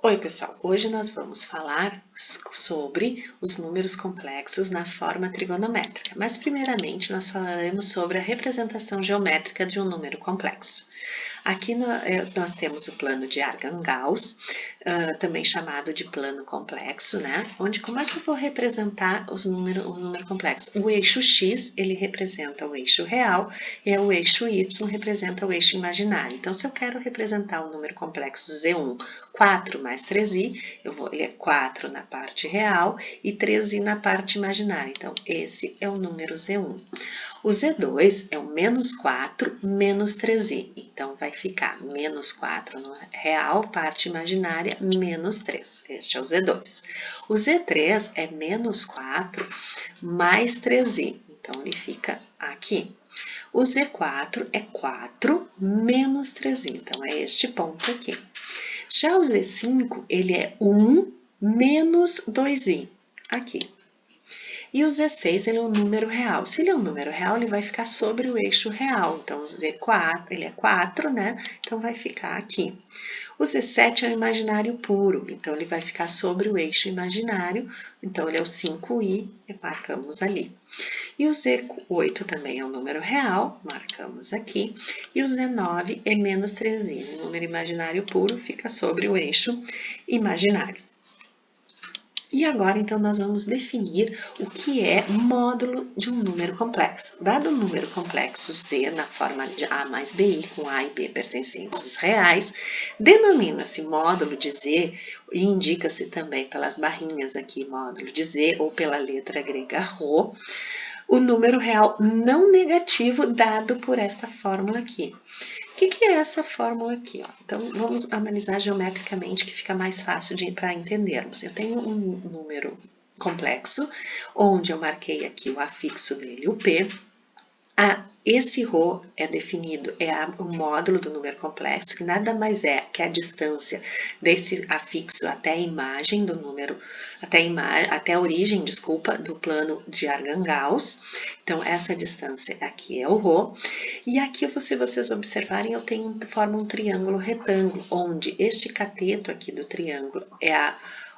Oi, pessoal! Hoje nós vamos falar sobre os números complexos na forma trigonométrica, mas primeiramente nós falaremos sobre a representação geométrica de um número complexo. Aqui nós temos o plano de Argand-Gauss, também chamado de plano complexo, né? Onde como é que eu vou representar o número complexo? O eixo x, ele representa o eixo real e o eixo y representa o eixo imaginário. Então, se eu quero representar o número complexo Z1, 4 mais 3i, ele é 4 na parte real e 3i na parte imaginária. Então, esse é o número Z1. O Z2 é o menos 4 menos 3i. Então, vai ficar menos 4 no real, parte imaginária, menos 3. Este é o Z2. O Z3 é menos 4 mais 3i. Então, ele fica aqui. O Z4 é 4 menos 3i. Então, é este ponto aqui. Já o Z5, ele é 1 menos 2i. Aqui. E o Z6, ele é um número real. Se ele é um número real, ele vai ficar sobre o eixo real. Então, o Z4, ele é 4, né? Então, vai ficar aqui. O Z7 é um imaginário puro. Então, ele vai ficar sobre o eixo imaginário. Então, ele é o 5i, e marcamos ali. E o Z8 também é um número real, marcamos aqui. E o Z9 é menos 3i. O número imaginário puro fica sobre o eixo imaginário. E agora, então, nós vamos definir o que é módulo de um número complexo. Dado um número complexo C na forma de A mais BI, com A e B pertencentes reais, denomina-se módulo de Z e indica-se também pelas barrinhas aqui, módulo de Z, ou pela letra grega Rho, o número real não negativo dado por esta fórmula aqui. O que é essa fórmula aqui? Ó? Então, vamos analisar geometricamente, que fica mais fácil para entendermos. Eu tenho um número complexo, onde eu marquei aqui o afixo dele, o P. Esse ρ é definido, o módulo do número complexo, que nada mais é que a distância desse afixo até a imagem do número, até a origem, desculpa, do plano de Argand-Gauss. Então, essa distância aqui é o ρ. E aqui, se vocês observarem, eu formo um triângulo retângulo, onde este cateto aqui do triângulo é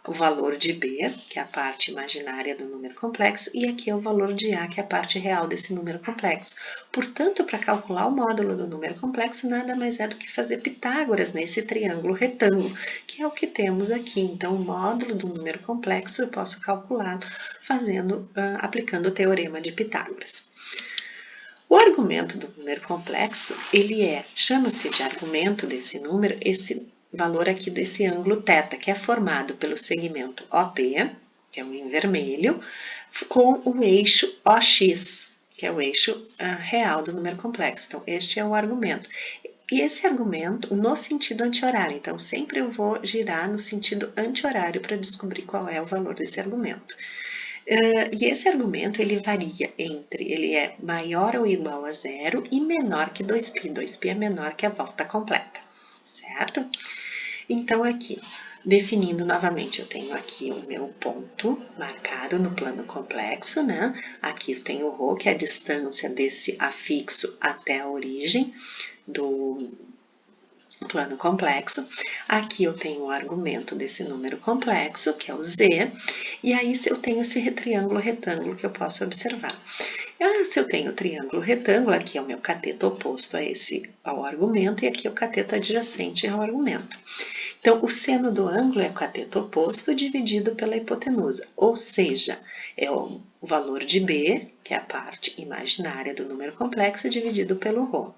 o valor de B, que é a parte imaginária do número complexo, e aqui é o valor de A, que é a parte real desse número complexo. Portanto, para calcular o módulo do número complexo, nada mais é do que fazer Pitágoras nesse triângulo retângulo, que é o que temos aqui. Então, o módulo do número complexo eu posso calcular aplicando o teorema de Pitágoras. O argumento do número complexo, chama-se de argumento desse número, esse valor aqui desse ângulo θ, que é formado pelo segmento OP, que é o em vermelho, com o eixo OX, que é o eixo real do número complexo. Então, este é o argumento. E esse argumento no sentido anti-horário. Então, sempre eu vou girar no sentido anti-horário para descobrir qual é o valor desse argumento. E esse argumento, ele varia ele é maior ou igual a 0 e menor que 2π. 2π é menor que a volta completa, certo? Então, aqui, definindo novamente, eu tenho aqui o meu ponto marcado no plano complexo, né? Aqui eu tenho o ρ, que é a distância desse afixo até a origem do plano complexo. Aqui eu tenho o argumento desse número complexo, que é o Z, e aí eu tenho esse triângulo retângulo que eu posso observar. Se eu tenho o triângulo retângulo, aqui é o meu cateto oposto ao argumento, e aqui é o cateto adjacente ao argumento. Então, o seno do ângulo é o cateto oposto dividido pela hipotenusa, ou seja, é o valor de B, que é a parte imaginária do número complexo, dividido pelo ρ.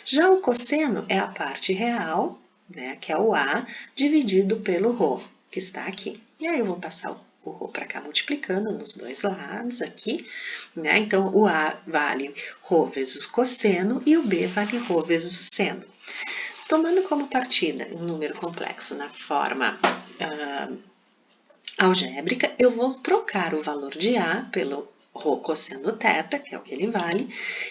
Já o cosseno é a parte real, né, que é o A, dividido pelo ρ, que está aqui. E aí eu vou passar o ρ para cá multiplicando nos dois lados aqui, né? Então, o A vale ρ vezes cosseno e o B vale ρ vezes o seno. Tomando como partida um número complexo na forma algébrica, eu vou trocar o valor de A pelo ρ cosseno θ, que é o que ele vale,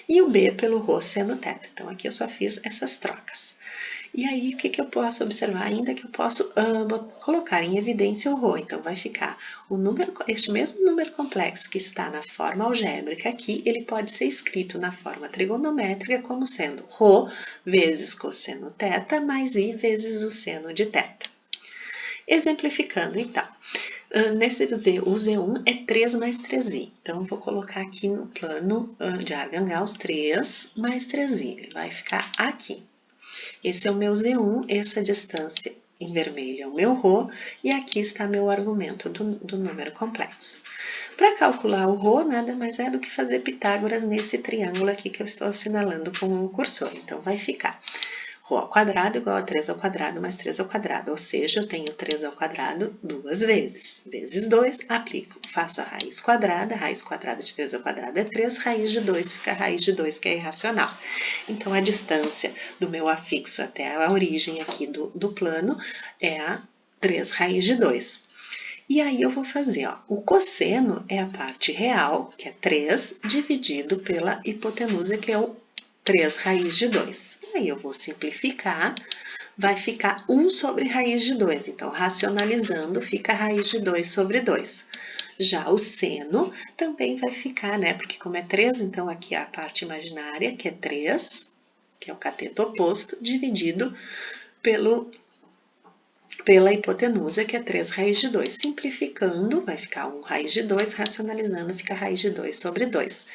e o B pelo ρ seno θ. Então, aqui eu só fiz essas trocas. E aí, o que eu posso observar ainda? Que eu posso colocar em evidência o ρ. Então, vai ficar este mesmo número complexo que está na forma algébrica aqui, ele pode ser escrito na forma trigonométrica como sendo ρ vezes cosseno θ mais I vezes o seno de θ. Exemplificando, então, nesse Z, o Z1 é 3 mais 3i. Então, eu vou colocar aqui no plano de Archan-Gauss 3 mais 3i. Ele vai ficar aqui. Esse é o meu Z1, essa distância em vermelho é o meu ρ, e aqui está meu argumento do número complexo. Para calcular o ρ, nada mais é do que fazer Pitágoras nesse triângulo aqui que eu estou assinalando com o cursor. Então, vai ficar ρ ao quadrado igual a 3 ao quadrado mais 3 ao quadrado, ou seja, eu tenho 3 ao quadrado duas vezes. Vezes 2, aplico, faço a raiz quadrada de 3 ao quadrado é 3, raiz de 2 fica a raiz de 2, que é irracional. Então, a distância do meu afixo até a origem aqui do plano é a 3 raiz de 2. E aí eu vou fazer, ó, o cosseno é a parte real, que é 3, dividido pela hipotenusa, que é o 3 raiz de 2. E aí eu vou simplificar, vai ficar 1 sobre raiz de 2. Então, racionalizando, fica raiz de 2 sobre 2. Já o seno também vai ficar, né? Porque como é 3, então aqui é a parte imaginária, que é 3, que é o cateto oposto, dividido pela hipotenusa, que é 3 raiz de 2. Simplificando, vai ficar 1 raiz de 2, racionalizando, fica raiz de 2 sobre 2.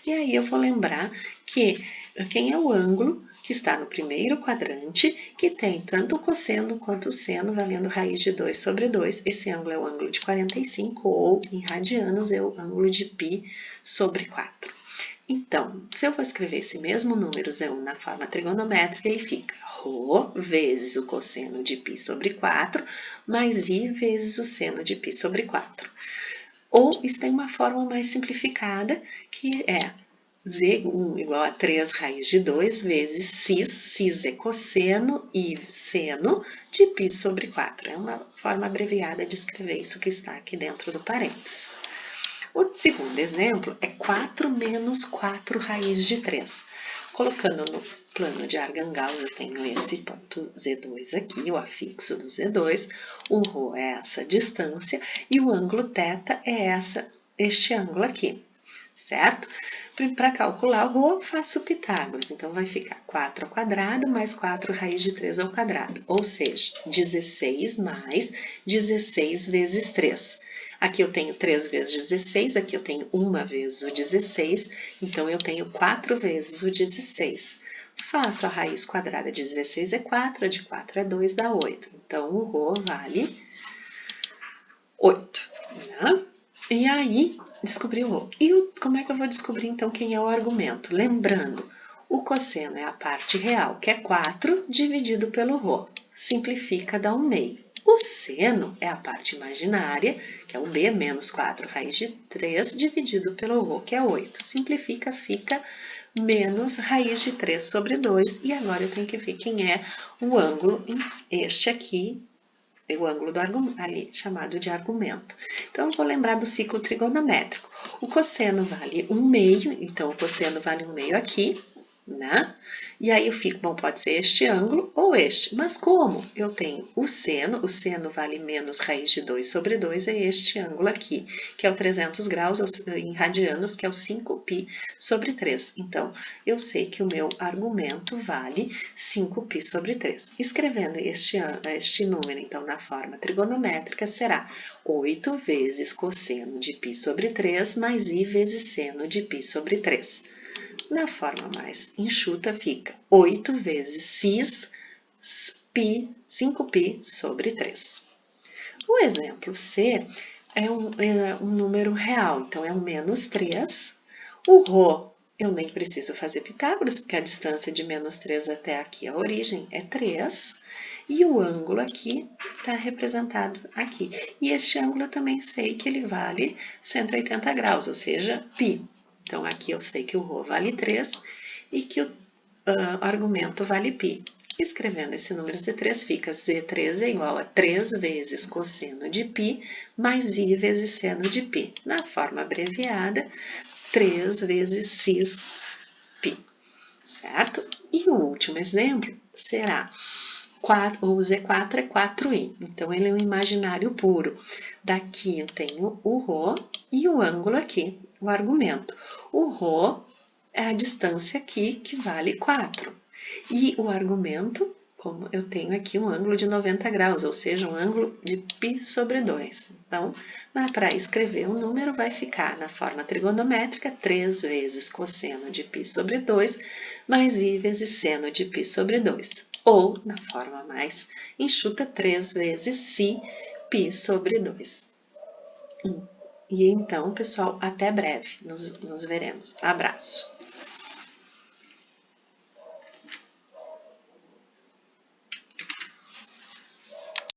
E aí eu vou lembrar que quem é o ângulo que está no primeiro quadrante, que tem tanto o cosseno quanto o seno, valendo raiz de 2 sobre 2. Esse ângulo é o ângulo de 45, ou em radianos é o ângulo de π sobre 4. Então, se eu vou escrever esse mesmo número Z1 na forma trigonométrica, ele fica ρ vezes o cosseno de π sobre 4, mais I vezes o seno de π sobre 4. Ou isso tem uma forma mais simplificada, que é Z1 igual a 3 raiz de 2 vezes cis é cosseno e seno de π sobre 4. É uma forma abreviada de escrever isso que está aqui dentro do parênteses. O segundo exemplo é 4 menos 4 raiz de 3. Colocando no plano de Archan-Gauss, eu tenho esse ponto Z2 aqui, o afixo do Z2, o ρ é essa distância e o ângulo θ é este ângulo aqui, certo? Para calcular o ρ, faço Pitágoras, então vai ficar 4 ao quadrado mais 4 raiz de 3 ao quadrado, ou seja, 16 mais 16 vezes 3. Aqui eu tenho 3 vezes 16, aqui eu tenho 1 vezes o 16, então eu tenho 4 vezes o 16. Faço a raiz quadrada de 16 é 4, a de 4 é 2, dá 8. Então, o ρ vale 8. Né? E aí, descobri o ρ. E como é que eu vou descobrir, então, quem é o argumento? Lembrando, o cosseno é a parte real, que é 4, dividido pelo ρ. Simplifica, dá 1 meio. O seno é a parte imaginária, que é o b menos 4 raiz de 3, dividido pelo ρ, que é 8. Simplifica, fica menos raiz de 3 sobre 2. E agora eu tenho que ver quem é o ângulo, este aqui, é o ângulo ali, chamado de argumento. Então, eu vou lembrar do ciclo trigonométrico. O cosseno vale 1 meio, então o cosseno vale 1 meio aqui, né? E aí eu fico, bom, pode ser este ângulo ou este, mas como eu tenho o seno vale menos raiz de 2 sobre 2, é este ângulo aqui, que é o 300 graus em radianos, que é o 5π sobre 3. Então, eu sei que o meu argumento vale 5π sobre 3. Escrevendo este número, então, na forma trigonométrica, será 8 vezes cosseno de π sobre 3, mais I vezes seno de π sobre 3. Na forma mais enxuta, fica 8 vezes cis, 5π sobre 3. O exemplo C é um número real, então é um menos 3. O ρ, eu nem preciso fazer Pitágoras, porque a distância de menos 3 até aqui, a origem, é 3. E o ângulo aqui está representado aqui. E este ângulo eu também sei que ele vale 180 graus, ou seja, π. Então, aqui eu sei que o ρ vale 3 e que o argumento vale π. Escrevendo esse número Z3, fica Z3 é igual a 3 vezes cosseno de π mais I vezes seno de π. Na forma abreviada, 3 vezes cis π, certo? E o último exemplo será o Z4 é 4i, então ele é um imaginário puro. Daqui eu tenho o ρ e o ângulo aqui, o argumento. O ρ é a distância aqui que vale 4 e o argumento como eu tenho aqui um ângulo de 90 graus, ou seja, um ângulo de π sobre 2. Então, para escrever o número, vai ficar na forma trigonométrica 3 vezes cosseno de π sobre 2, mais i vezes seno de π sobre 2. Ou, na forma mais enxuta, 3 vezes si π sobre 2. E então, pessoal, até breve. Nos veremos. Abraço!